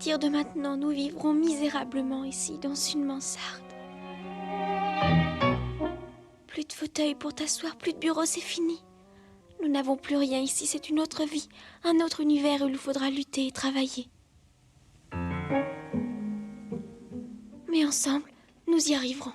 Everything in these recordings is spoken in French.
partir de maintenant, nous vivrons misérablement ici, dans une mansarde. Plus de fauteuil pour t'asseoir, plus de bureau, c'est fini. Nous n'avons plus rien ici, c'est une autre vie, un autre univers où il nous faudra lutter et travailler. Mais ensemble, nous y arriverons.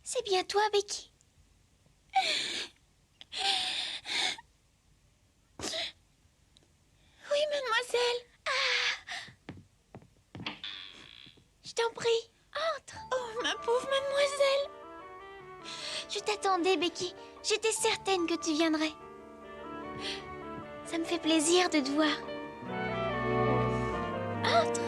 C'est bien toi, Becky? Oui, mademoiselle. Je t'en prie, entre. Oh, ma pauvre mademoiselle. Je t'attendais, Becky. J'étais certaine que tu viendrais. Ça me fait plaisir de te voir. Entre.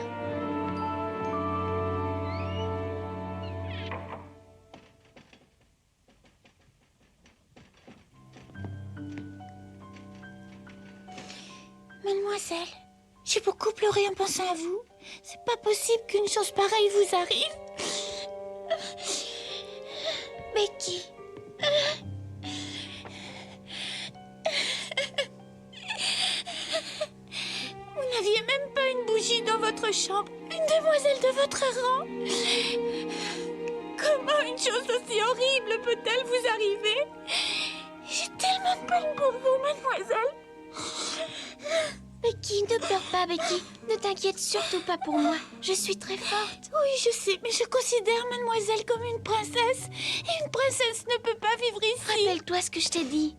Mademoiselle, j'ai beaucoup pleuré en pensant à vous. C'est pas possible qu'une chose pareille vous arrive. Becky. Vous n'aviez même pas une bougie dans votre chambre. Une demoiselle de votre rang. Comment une chose aussi horrible peut-elle vous arriver? J'ai tellement de peine pour vous, mademoiselle. Becky, ne pleure pas, Becky. Ne t'inquiète surtout pas pour moi. Je suis très forte. Oui, je sais, mais je considère mademoiselle comme une princesse. Et une princesse ne peut pas vivre ici. Rappelle-toi ce que je t'ai dit.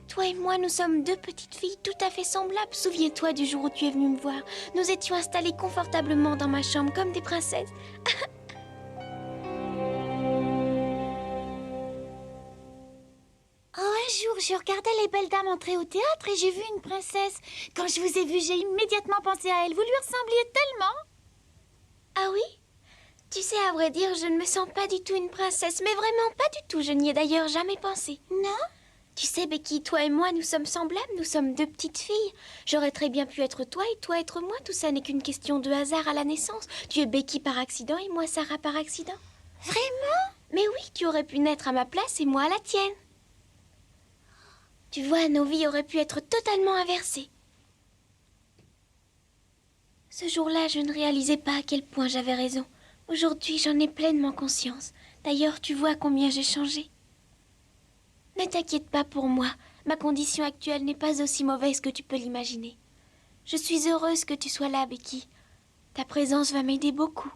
Toi et moi, nous sommes deux petites filles tout à fait semblables. Souviens-toi du jour où tu es venue me voir. Nous étions installées confortablement dans ma chambre comme des princesses. Oh, un jour, je regardais les belles dames entrer au théâtre et j'ai vu une princesse. Quand je vous ai vue, j'ai immédiatement pensé à elle. Vous lui ressembliez tellement. Ah oui? Tu sais, à vrai dire, je ne me sens pas du tout une princesse. Mais vraiment pas du tout. Je n'y ai d'ailleurs jamais pensé. Non? Tu sais, Becky, toi et moi, nous sommes semblables. Nous sommes deux petites filles. J'aurais très bien pu être toi et toi être moi. Tout ça n'est qu'une question de hasard à la naissance. Tu es Becky par accident et moi Sarah par accident. Vraiment? Mais oui, tu aurais pu naître à ma place et moi à la tienne. Tu vois, nos vies auraient pu être totalement inversées. Ce jour-là, je ne réalisais pas à quel point j'avais raison. Aujourd'hui, j'en ai pleinement conscience. D'ailleurs, tu vois combien j'ai changé. Ne t'inquiète pas pour moi. Ma condition actuelle n'est pas aussi mauvaise que tu peux l'imaginer. Je suis heureuse que tu sois là, Becky. Ta présence va m'aider beaucoup.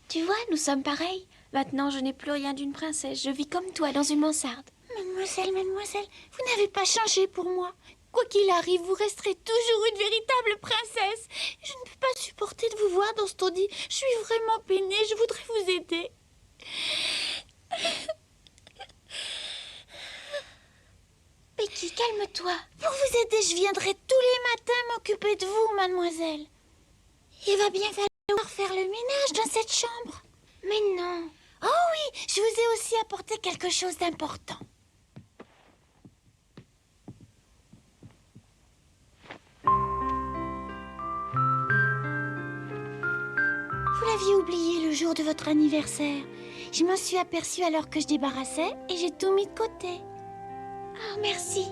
Tu vois, nous sommes pareils. Maintenant, je n'ai plus rien d'une princesse. Je vis comme toi dans une mansarde. Mademoiselle, mademoiselle, vous n'avez pas changé pour moi. Quoi qu'il arrive, vous resterez toujours une véritable princesse. Je ne peux pas supporter de vous voir dans ce taudis. Je suis vraiment peinée, je voudrais vous aider. Becky, calme-toi. Pour vous aider, je viendrai tous les matins m'occuper de vous, mademoiselle. Il va bien falloir faire le ménage dans cette chambre. Mais non. Oh oui, je vous ai aussi apporté quelque chose d'important. Vous l'aviez oublié le jour de votre anniversaire. Je m'en suis aperçue alors que je débarrassais et j'ai tout mis de côté. Ah, merci.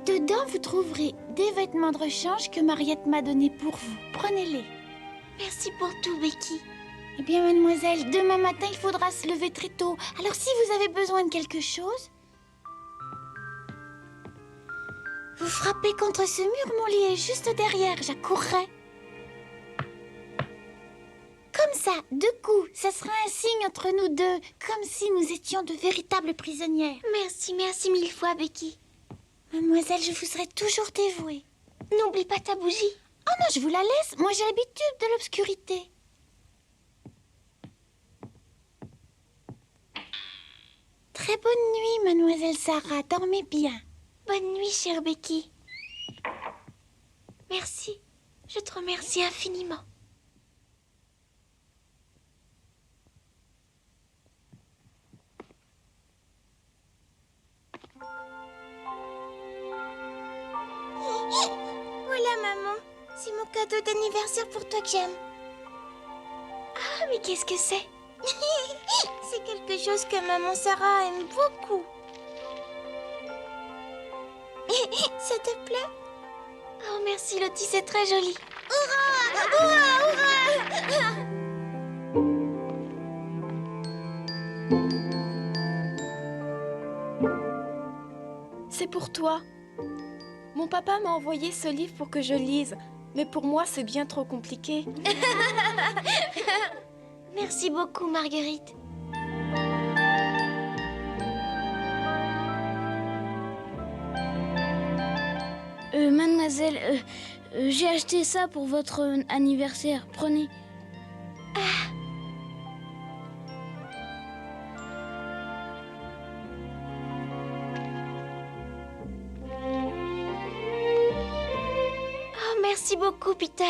Dedans, vous trouverez des vêtements de rechange que Mariette m'a donnés pour vous. Prenez-les. Merci pour tout, Becky. Eh bien, mademoiselle, demain matin, il faudra se lever très tôt. Alors, si vous avez besoin de quelque chose, vous frappez contre ce mur, mon lit est juste derrière, j'accourrai. Comme ça, deux coups, ça sera un signe entre nous deux, comme si nous étions de véritables prisonnières. Merci, merci mille fois, Becky. Mademoiselle, je vous serai toujours dévouée. N'oublie pas ta bougie. Oh non, je vous la laisse, moi j'ai l'habitude de l'obscurité. Très bonne nuit, mademoiselle Sarah, dormez bien. Bonne nuit, chère Becky. Merci. Je te remercie infiniment. Voilà, maman. C'est mon cadeau d'anniversaire pour toi que j'aime. Ah, mais qu'est-ce que c'est? C'est quelque chose que maman Sarah aime beaucoup. Ça te plaît? Oh, merci, Lottie, c'est très joli. Hurrah! Hurrah! Hurrah! C'est pour toi. Mon papa m'a envoyé ce livre pour que je lise, mais pour moi c'est bien trop compliqué. Merci beaucoup, Marguerite. Mademoiselle, j'ai acheté ça pour votre anniversaire. Prenez. Oh, merci beaucoup, Peter.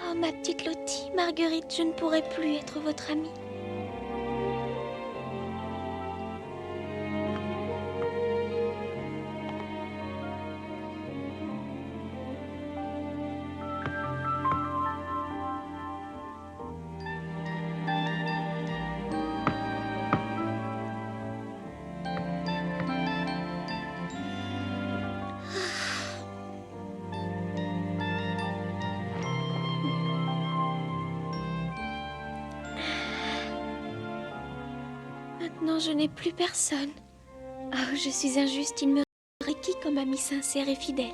Oh, ma petite Lottie, Marguerite, je ne pourrai plus être votre amie. Maintenant, je n'ai plus personne. Oh, je suis injuste, il me resterait qui comme ami sincère et fidèle?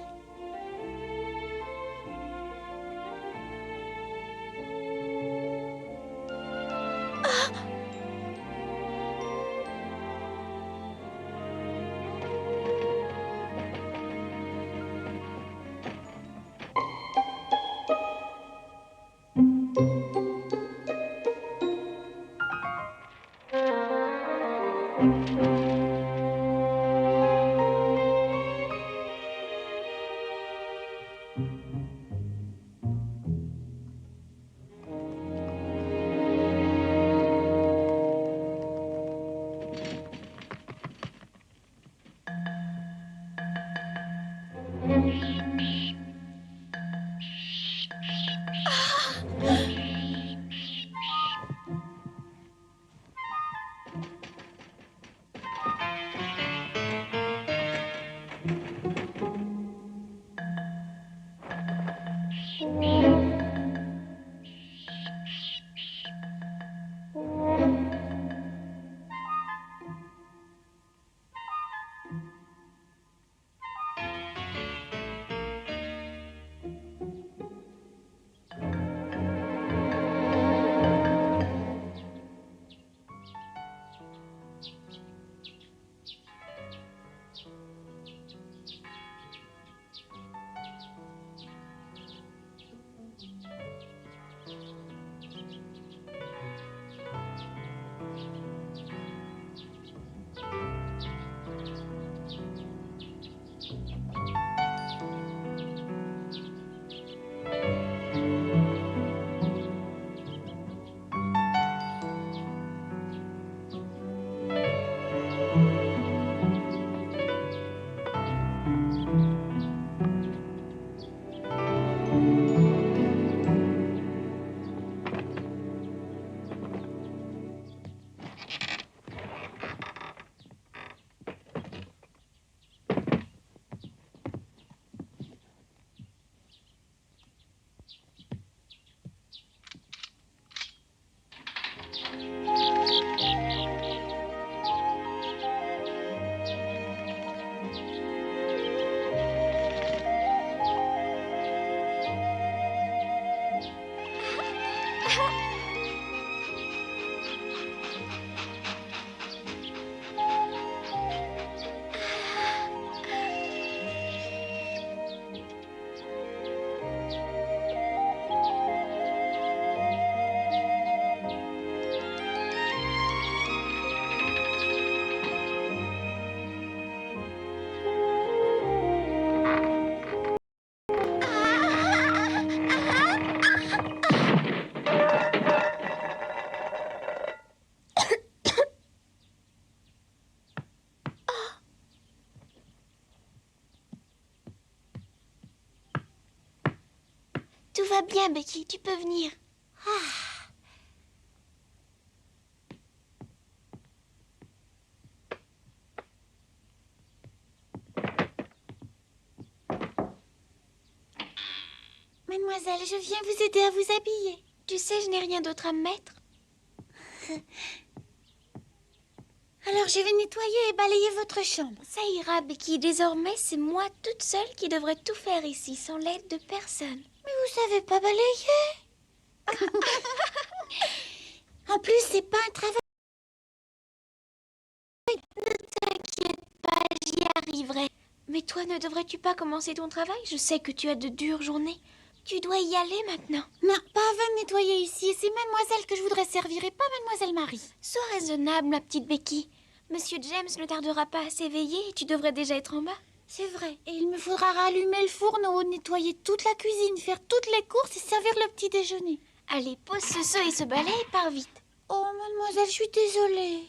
va bien, Becky, tu peux venir. Mademoiselle, je viens vous aider à vous habiller. Tu sais, je n'ai rien d'autre à me mettre. Alors je vais nettoyer et balayer votre chambre. Ça ira, Becky. Désormais, c'est moi toute seule qui devrais tout faire ici, sans l'aide de personne. Mais vous savez pas balayer. En plus, c'est pas un travail. T'inquiète pas, j'y arriverai. Mais toi, ne devrais-tu pas commencer ton travail? Je sais que tu as de dures journées. Tu dois y aller maintenant. Non, pas avant de nettoyer ici. C'est mademoiselle que je voudrais servir et pas mademoiselle Marie. Sois raisonnable, ma petite Becky. Monsieur James ne tardera pas à s'éveiller et tu devrais déjà être en bas. C'est vrai. Et il me faudra rallumer le fourneau, nettoyer toute la cuisine, faire toutes les courses et servir le petit déjeuner. Allez, pose ce seau et ce balai et pars vite. Oh, mademoiselle, je suis désolée.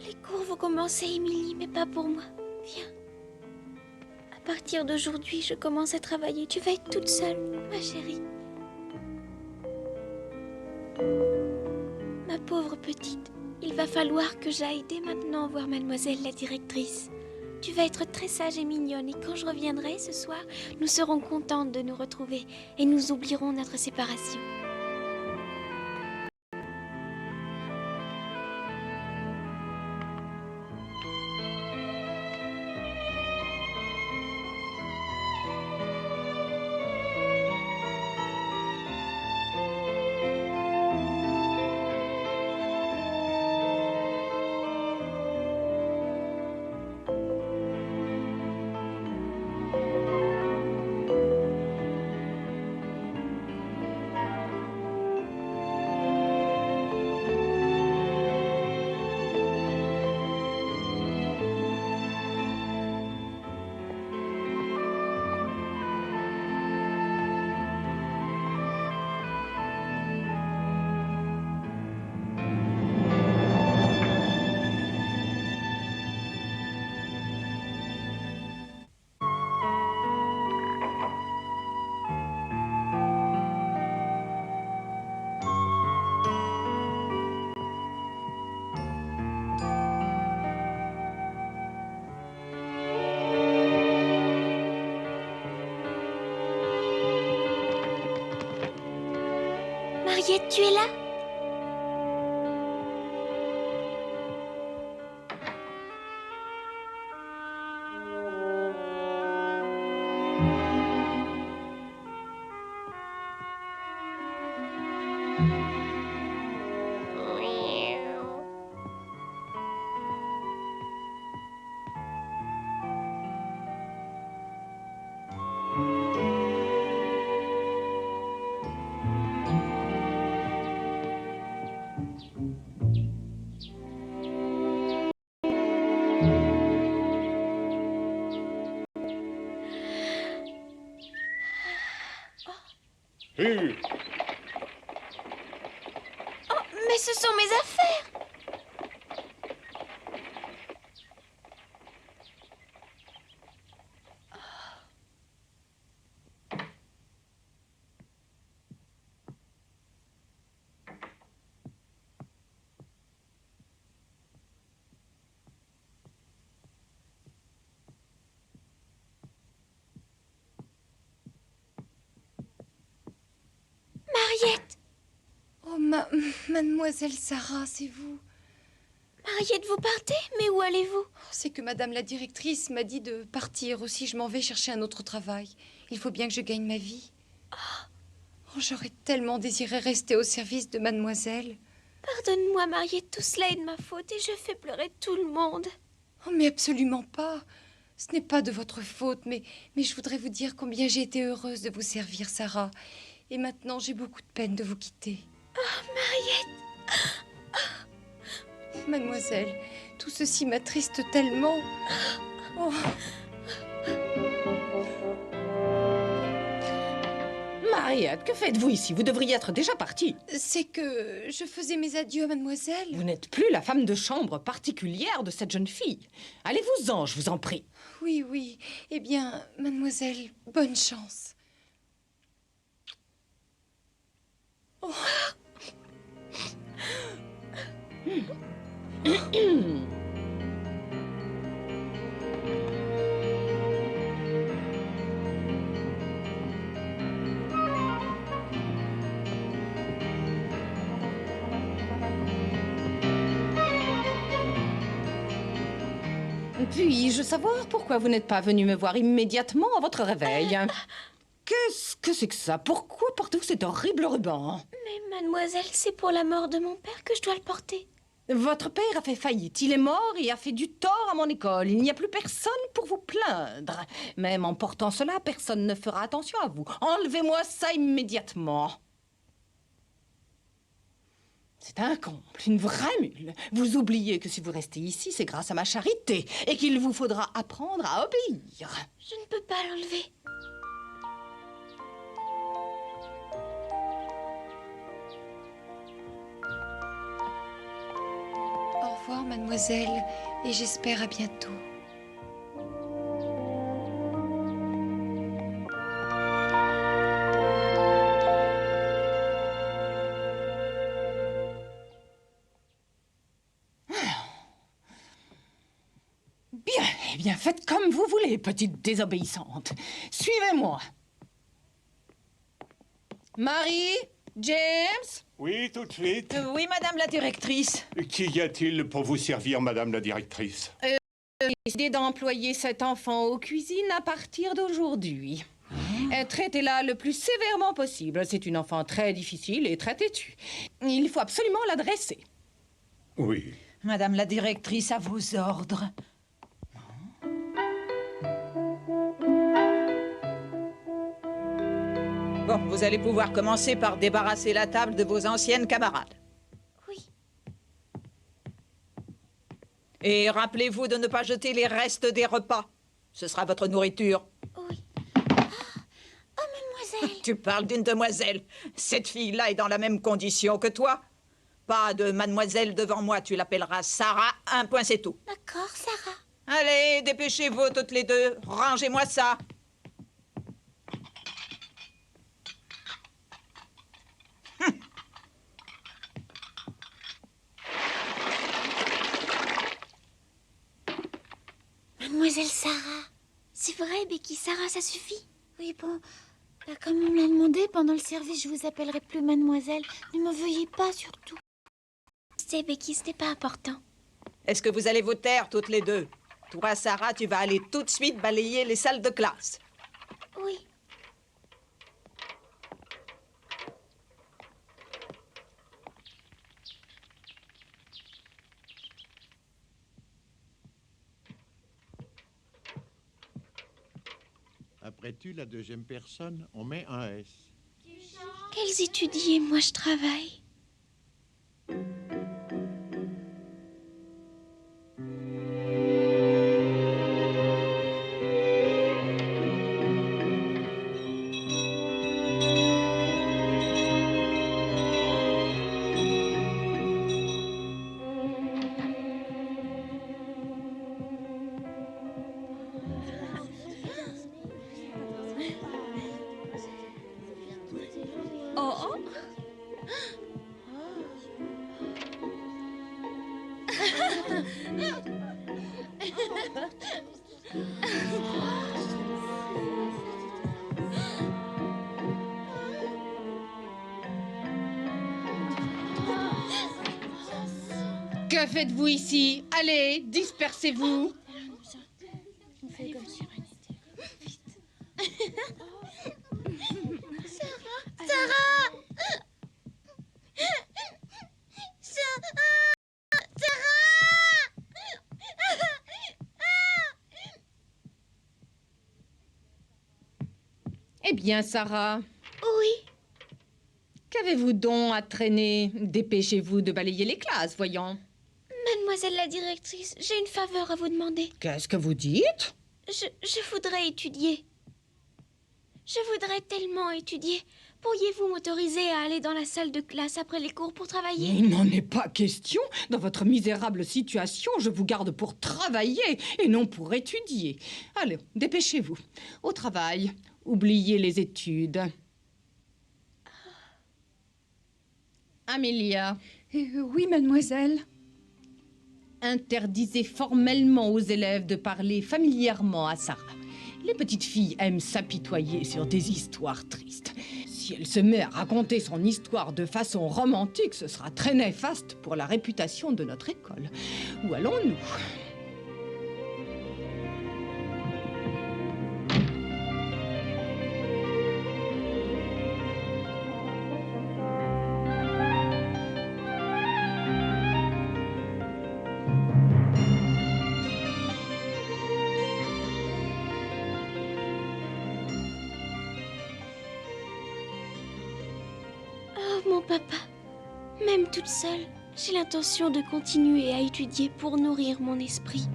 Les cours vont commencer, Émilie, mais pas pour moi. Viens. À partir d'aujourd'hui, je commence à travailler. Tu vas être toute seule, ma chérie. Ma pauvre petite, il va falloir que j'aille dès maintenant voir mademoiselle la directrice. Tu vas être très sage et mignonne et quand je reviendrai ce soir, nous serons contentes de nous retrouver et nous oublierons notre séparation. Mariette, tu es là? Hé, Oh, mais ce sont mes affaires! Mariette! Oh, mademoiselle Sarah, c'est vous. Mariette, vous partez? Mais où allez-vous? C'est que madame la directrice m'a dit de partir aussi. Je m'en vais chercher un autre travail. Il faut bien que je gagne ma vie. Oh, j'aurais tellement désiré rester au service de mademoiselle. Pardonne-moi, Mariette, tout cela est de ma faute et je fais pleurer tout le monde. Oh, mais absolument pas. Ce n'est pas de votre faute, mais je voudrais vous dire combien j'ai été heureuse de vous servir, Sarah. Et maintenant, j'ai beaucoup de peine de vous quitter. Oh, Mariette! Mademoiselle, tout ceci m'attriste tellement. Oh. Mariette, que faites-vous ici? Vous devriez être déjà partie. C'est que je faisais mes adieux à mademoiselle. Vous n'êtes plus la femme de chambre particulière de cette jeune fille. Allez-vous-en, je vous en prie. Oui, oui. Eh bien, mademoiselle, bonne chance. Oh. Puis-je savoir pourquoi vous n'êtes pas venu me voir immédiatement à votre réveil? Qu'est-ce que c'est que ça? Pourquoi portez-vous cet horrible ruban? Mais mademoiselle, c'est pour la mort de mon père que je dois le porter. Votre père a fait faillite. Il est mort et a fait du tort à mon école. Il n'y a plus personne pour vous plaindre. Même en portant cela, personne ne fera attention à vous. Enlevez-moi ça immédiatement. C'est un comble, une vraie mule. Vous oubliez que si vous restez ici, c'est grâce à ma charité et qu'il vous faudra apprendre à obéir. Je ne peux pas l'enlever. Au revoir, mademoiselle, et j'espère à bientôt. Bien, eh bien, faites comme vous voulez, petite désobéissante. Suivez-moi. Marie, James? Oui, tout de suite. Oui, madame la directrice. Qu'y a-t-il pour vous servir, madame la directrice? J'ai décidé d'employer cet enfant aux cuisines à partir d'aujourd'hui. Traitez-la le plus sévèrement possible. C'est une enfant très difficile et très têtue. Il faut absolument la dresser. Oui. Madame la directrice, à vos ordres. Bon, vous allez pouvoir commencer par débarrasser la table de vos anciennes camarades. Oui. Et rappelez-vous de ne pas jeter les restes des repas. Ce sera votre nourriture. Oui. Oh, mademoiselle! Tu parles d'une demoiselle. Cette fille-là est dans la même condition que toi. Pas de mademoiselle devant moi, tu l'appelleras Sarah, un point c'est tout. D'accord, Sarah. Allez, dépêchez-vous toutes les deux, rangez-moi ça. Mademoiselle Sarah. C'est vrai, Becky, Sarah, ça suffit. Oui, bon, comme on me l'a demandé, pendant le service, je vous appellerai plus mademoiselle. Ne m'en veuillez pas, surtout. C'est Becky, ce n'est pas important. Est-ce que vous allez vous taire toutes les deux? Toi, Sarah, tu vas aller tout de suite balayer les salles de classe. Oui. Après tu, la deuxième personne, on met un S. Qu'elles étudient et moi je travaille. Que faites-vous ici? Allez, dispersez-vous. Eh bien, Sarah, Oui. qu'avez-vous donc à traîner? Dépêchez-vous de balayer les classes, voyons. Mademoiselle la directrice, j'ai une faveur à vous demander. Qu'est-ce que vous dites? Je voudrais étudier. Je voudrais tellement étudier. Pourriez-vous m'autoriser à aller dans la salle de classe après les cours pour travailler? Il n'en est pas question. Dans votre misérable situation, je vous garde pour travailler et non pour étudier. Allez, dépêchez-vous. Au travail. Oubliez les études. Amélia, Oui, mademoiselle. interdisez formellement aux élèves de parler familièrement à Sarah. Les petites filles aiment s'apitoyer sur des histoires tristes. Si elle se met à raconter son histoire de façon romantique, ce sera très néfaste pour la réputation de notre école. Où allons-nous ? Oh, mon papa. Même toute seule, j'ai l'intention de continuer à étudier pour nourrir mon esprit.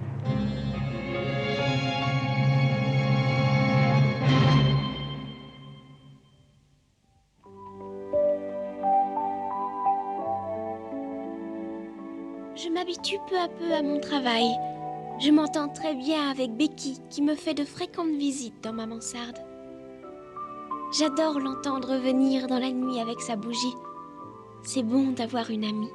Je m'habitue peu à peu à mon travail. Je m'entends très bien avec Becky, qui me fait de fréquentes visites dans ma mansarde. J'adore l'entendre venir dans la nuit avec sa bougie. C'est bon d'avoir une amie.